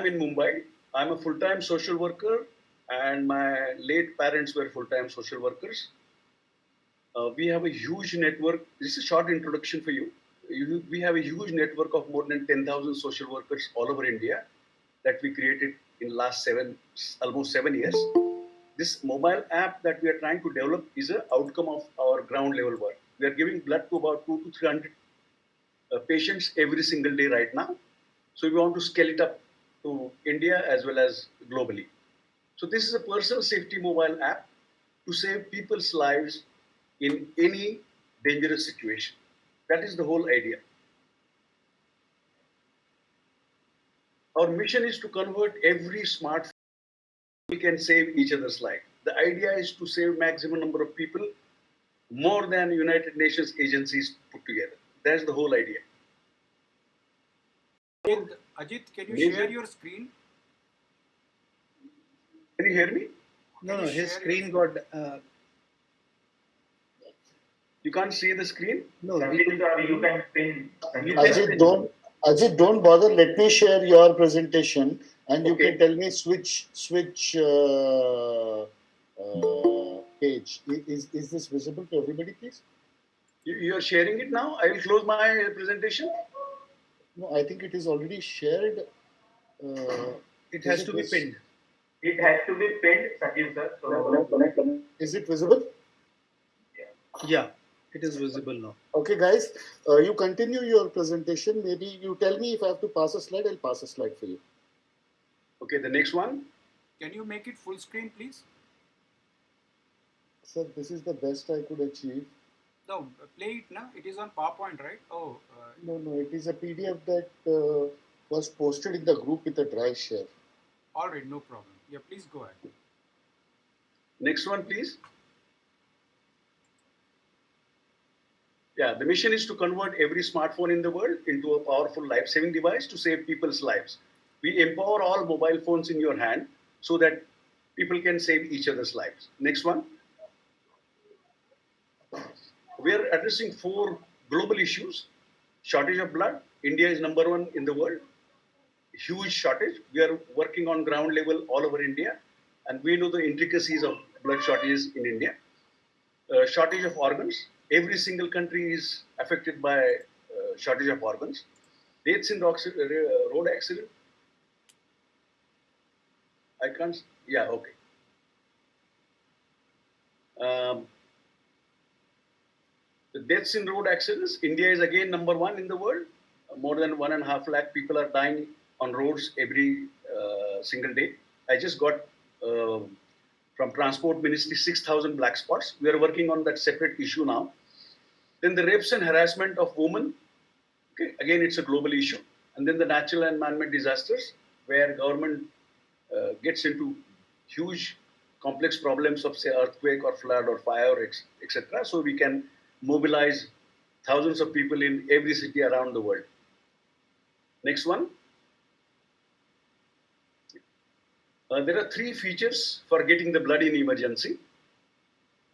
I'm in Mumbai. I'm a full-time social worker, and my late parents were full-time social workers. We have a huge network. This is a short introduction for you. We have a huge network of more than 10,000 social workers all over India that we created in last almost 7 years. This mobile app that we are trying to develop is an outcome of our ground level work. We are giving blood to about 2 to 300 patients every single day right now. So we want to scale it up to India as well as globally. So this is a personal safety mobile app to save people's lives in any dangerous situation. That is the whole idea. Our mission is to convert every smartphone we can save each other's life. The idea is to save maximum number of people, more than United Nations agencies put together. That's the whole idea. Ajit, can you share your screen? Can you hear me? No, his screen got. You can't see the screen? No, you can pin. Ajit, don't bother. Let me share your presentation, and you Okay. can tell me switch page. Is this visible to everybody, please? You are sharing it now? I will close my presentation. No, I think it is already shared. it has to be pinned. It has to be pinned, Sanjeev sir. So Is it visible? Yeah, it is visible now. Okay, guys, you continue your presentation. Maybe you tell me if I have to pass a slide, I'll pass a slide for you. Okay, the next one. Can you make it full screen, please? Sir, this is the best I could achieve. No, play it now. It is on PowerPoint, right? Oh. No, it is a PDF that was posted in the group with a dry share. All right, no problem. Yeah, please go ahead. Next one, please. Yeah, the mission is to convert every smartphone in the world into a powerful life-saving device to save people's lives. We empower all mobile phones in your hand so that people can save each other's lives. Next one. We are addressing 4 global issues. Shortage of blood. India is number 1 in the world. Huge shortage. We are working on ground level all over India, and we know the intricacies of blood shortages in India. Shortage of organs. Every single country is affected by shortage of organs. Deaths in road accident. I can't. Yeah, okay. The deaths in road accidents. India is again number 1 in the world. More than 1.5 lakh people are dying on roads every single day. I just got from Transport Ministry 6,000 black spots. We are working on that separate issue now. Then the rapes and harassment of women. Okay, again, it's a global issue. And then the natural and man-made disasters, where government gets into huge complex problems of, say, earthquake or flood or fire, etc. So we can mobilize thousands of people in every city around the world. Next one. There are 3 features for getting the blood in emergency.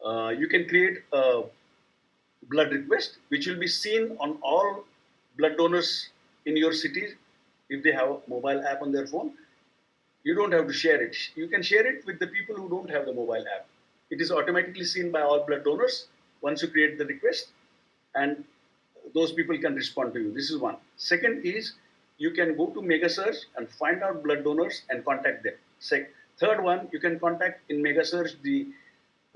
You can create a blood request, which will be seen on all blood donors in your city if they have a mobile app on their phone. You don't have to share it. You can share it with the people who don't have the mobile app. It is automatically seen by all blood donors once you create the request, and those people can respond to you. This is one. Second is you can go to Mega Search and find out blood donors and contact them. Third one, you can contact in Mega Search the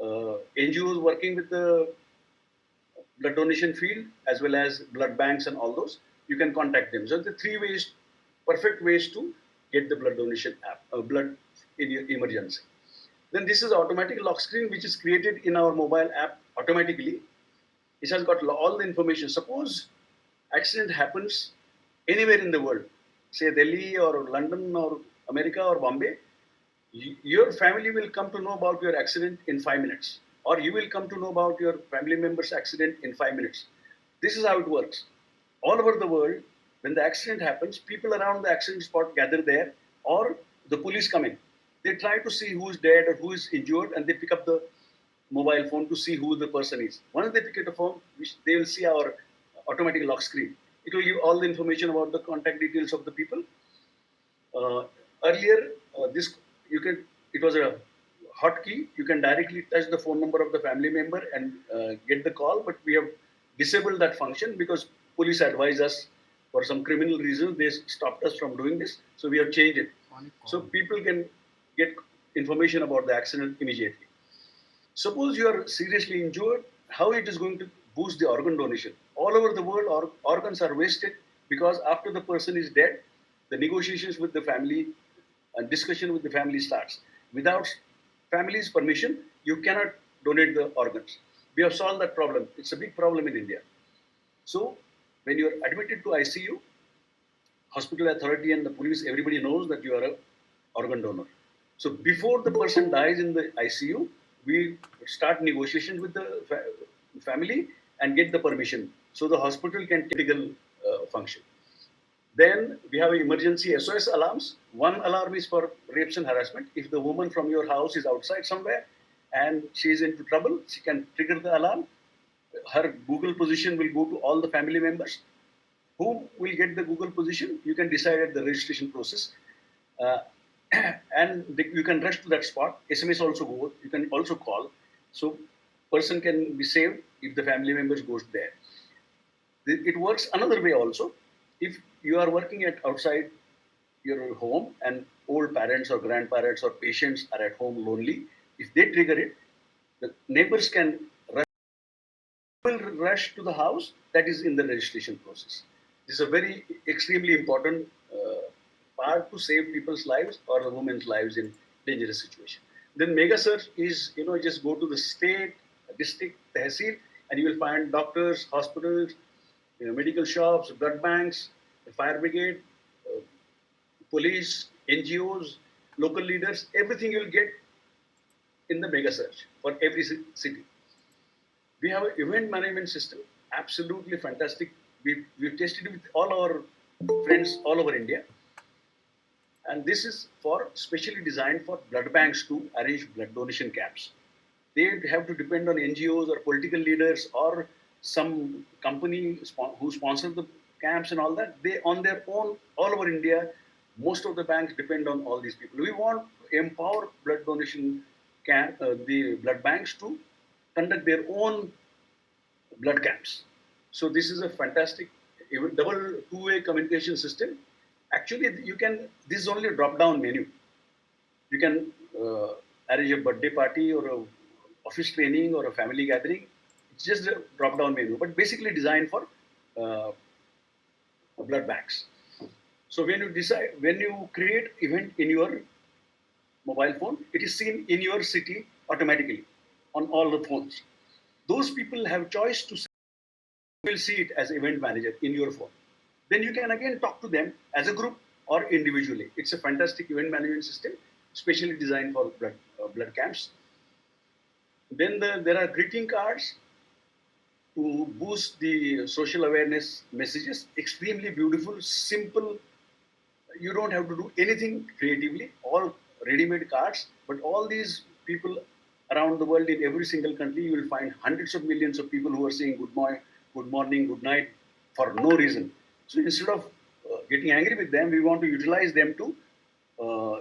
NGOs working with the blood donation field as well as blood banks and all those. You can contact them. So the 3 ways, perfect ways to get the blood donation app, blood in your emergency. Then this is automatic lock screen which is created in our mobile app automatically. It has got all the information. Suppose accident happens anywhere in the world, say Delhi or London or America or Bombay, your family will come to know about your accident in 5 minutes, or you will come to know about your family member's accident in 5 minutes. This is how it works. All over the world, when the accident happens, people around the accident spot gather there, or the police come in. They try to see who is dead or who is injured, and they pick up the mobile phone to see who the person is. Once they pick up the phone, they will see our automatic lock screen. It will give all the information about the contact details of the people. Earlier, this you can it was a hotkey. You can directly touch the phone number of the family member and get the call. But we have disabled that function because police advised us for some criminal reasons. They stopped us from doing this. So we have changed it. So people can get information about the accident immediately. Suppose you are seriously injured, how it is going to boost the organ donation? All over the world, organs are wasted because after the person is dead, the negotiations with the family and discussion with the family starts. Without family's permission, you cannot donate the organs. We have solved that problem. It's a big problem in India. So, when you are admitted to ICU, hospital authority and the police, everybody knows that you are a organ donor. So before the person dies in the ICU, we start negotiations with the family and get the permission. So the hospital can take critical function. Then we have emergency SOS alarms. One alarm is for rapes and harassment. If the woman from your house is outside somewhere and she is into trouble, she can trigger the alarm. Her Google position will go to all the family members. Who will get the Google position? You can decide at the registration process. Uh, and you can rush to that spot. SMS also go. You can also call. So person can be saved if the family members goes there. It works another way also. If you are working at outside your home and old parents or grandparents or patients are at home lonely, if they trigger it, the neighbors can rush to the house that is in the registration process. This is a very extremely important part to save people's lives or the women's lives in dangerous situation. Then mega search is just go to the state, district, tehsil, and you will find doctors, hospitals, medical shops, blood banks, the fire brigade, uh, police, NGOs, local leaders. Everything you will get in the mega search for every city. We have an event management system, absolutely fantastic. We've tested it with all our friends all over India. And this is for specially designed for blood banks to arrange blood donation camps. They have to depend on NGOs or political leaders or some company who sponsors the camps and all that. They on their own, all over India, most of the banks depend on all these people. We want to empower blood donation camp, the blood banks to conduct their own blood camps. So this is a fantastic double two-way communication system. Actually, you can. This is only a drop-down menu. You can arrange a birthday party or a office training or a family gathering. It's just a drop-down menu, but basically designed for uh, blood banks. So when you create event in your mobile phone, it is seen in your city automatically on all the phones. Those people have choice to will see it as event manager in your phone. Then you can again talk to them as a group or individually. It's a fantastic event management system, specially designed for blood camps. Then there are greeting cards to boost the social awareness messages. Extremely beautiful, simple. You don't have to do anything creatively. All ready-made cards, but all these people around the world in every single country, you will find hundreds of millions of people who are saying good morning, good night for no reason. So instead of getting angry with them, we want to utilize them to uh,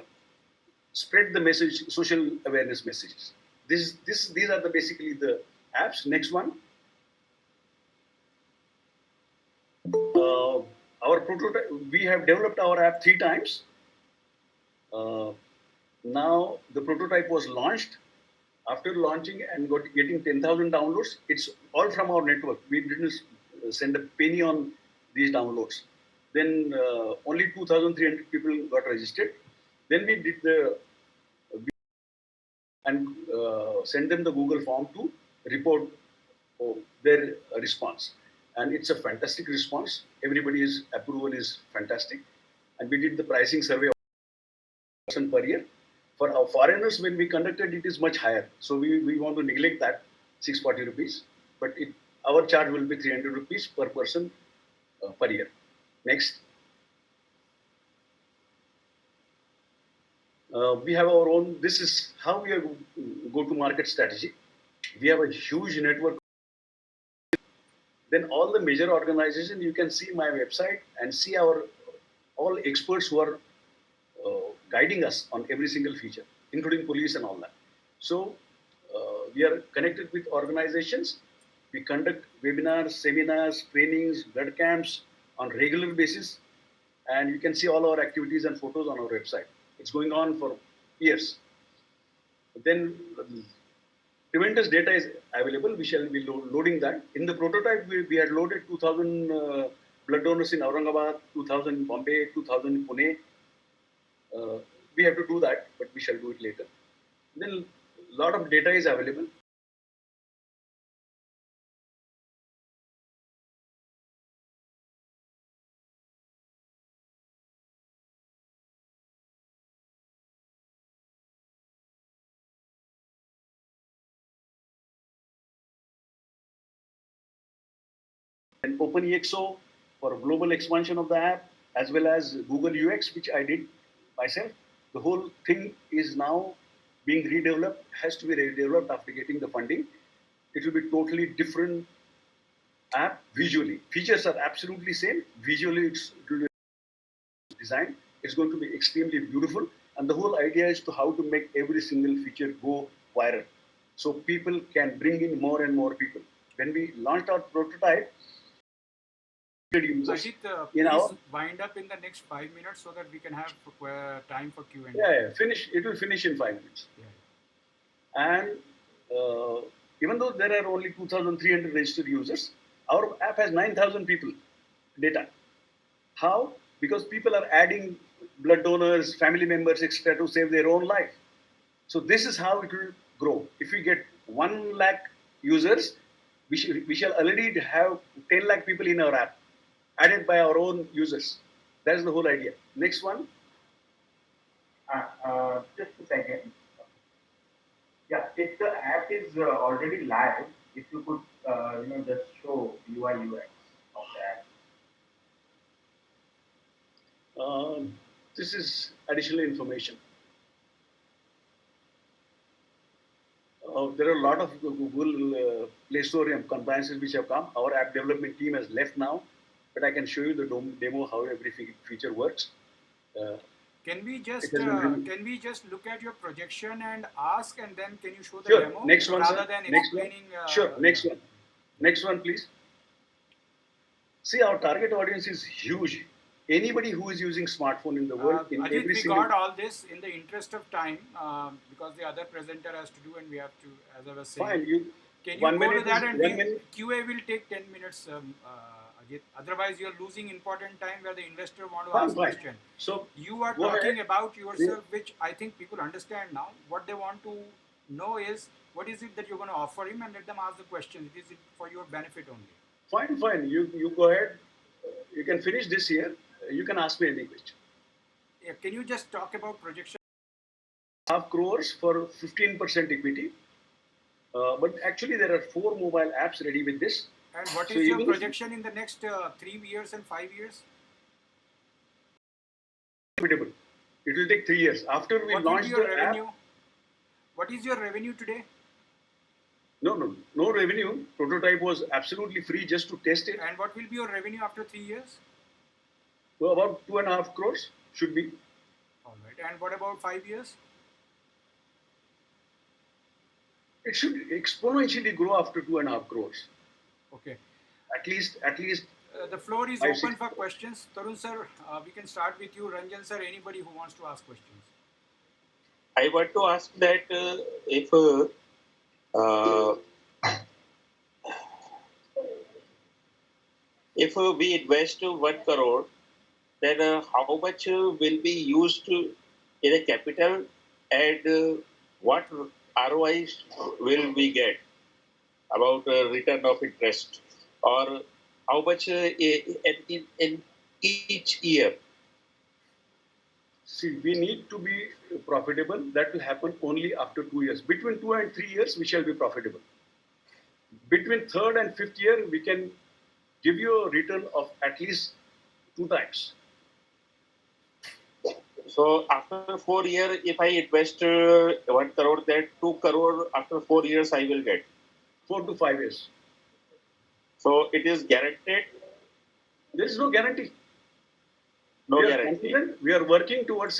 spread the message, social awareness messages. These are the basically the apps. Next one, uh, our prototype. We have developed our app 3 times. Uh, Now the prototype was launched. After launching and getting 10,000 downloads, it's all from our network. We didn't send a penny on these downloads. Then only 2,300 people got registered. Then we did the and send them the Google form to report their response. And it's a fantastic response. Everybody's approval is fantastic. And we did the pricing survey per year. For our foreigners, when we conducted, it is much higher. So we want to neglect that 640 rupees. But our charge will be 300 rupees per person per year. Next. We have our own, this is how we are go-to-market strategy. We have a huge network. Then all the major organizations, you can see my website and see our all experts who are guiding us on every single feature, including police and all that. So we are connected with organizations. We conduct webinars, seminars, trainings, blood camps on regular basis, and you can see all our activities and photos on our website. It's going on for years. Then tremendous data is available. We shall be loading that. In the prototype, we had loaded 2,000 blood donors in Aurangabad, 2,000 in Bombay, 2,000 in Pune. We have to do that, but we shall do it later. Then a lot of data is available. And OpenEXO for global expansion of the app, as well as Google UX, which I did myself. The whole thing is now being redeveloped, has to be redeveloped after getting the funding. It will be totally different app visually. Features are absolutely same. Visually, it will be designed. It's going to be extremely beautiful. And the whole idea is to how to make every single feature go viral. So people can bring in more and more people. When we launched our prototype, users Ajit, in please our wind up in the next 5 minutes so that we can have time for Q&A. yeah, finish. It will finish in 5 minutes. Yeah. And even though there are only 2,300 registered users, our app has 9,000 people data. How? Because people are adding blood donors, family members, etc., to save their own life. So this is how it will grow. If we get 1 lakh users, we shall already have 10 lakh people in our app, added by our own users. That is the whole idea. Next one. Just a second. Yeah, if the app is already live, if you could, just show UI UX of the app. This is additional information. There are a lot of Google Play Store compliances which have come. Our app development team has left now, but I can show you the demo how every feature works. Can we just It has been- can we just look at your projection and ask, and then can you show the Sure. demo Next one, rather sir. than Next one. explaining? Sure. Next yeah. one. Next one, please. See, our target audience is huge. Anybody who is using smartphone in the world, in Ajit, every we single got all this in the interest of time because the other presenter has to do, and we have to, as I was saying. fine. Can you 1 go to minute that is and 1 minute. QA will take 10 minutes, Ajit. Otherwise, you're losing important time where the investor want to Fine, ask fine. question. So You are go talking ahead. about yourself, which I think people understand now. What they want to know is what is it that you're going to offer him, and let them ask the question. It is for your benefit only. Fine, fine. You go ahead. You can finish this here. You can ask me any question. Yeah, can you just talk about projection? Half crores for 15% equity. But actually, there are 4 mobile apps ready with this. And what So is your even if- projection in the next 3 years and 5 years? Profitable. It will take 3 years. After we What will be launch your the revenue? app, What is your revenue today? no revenue. Prototype was absolutely free just to test it. And what will be your revenue after 3 years? So about 2.5 crores should be. All right. And what about 5 years? It should exponentially grow after 2.5 crores. Okay. At least. The floor is 5, open 6 for questions. Tarun sir, we can start with you. Ranjan sir, anybody who wants to ask questions. I want to ask that if we invest 1 crore, then how much will be used in a capital, and what ROI will we get about return of interest, or how much in each year? See, we need to be profitable. That will happen only after 2 years. Between 2 and 3 years, we shall be profitable. Between 3rd and 5th year, we can give you a return of at least 2 times. So after 4 years, if I invest 1 crore, then 2 crore after 4 years I will get. 4 to 5 years. So it is guaranteed. There is no guarantee. No We are guarantee. confident. We are working towards it.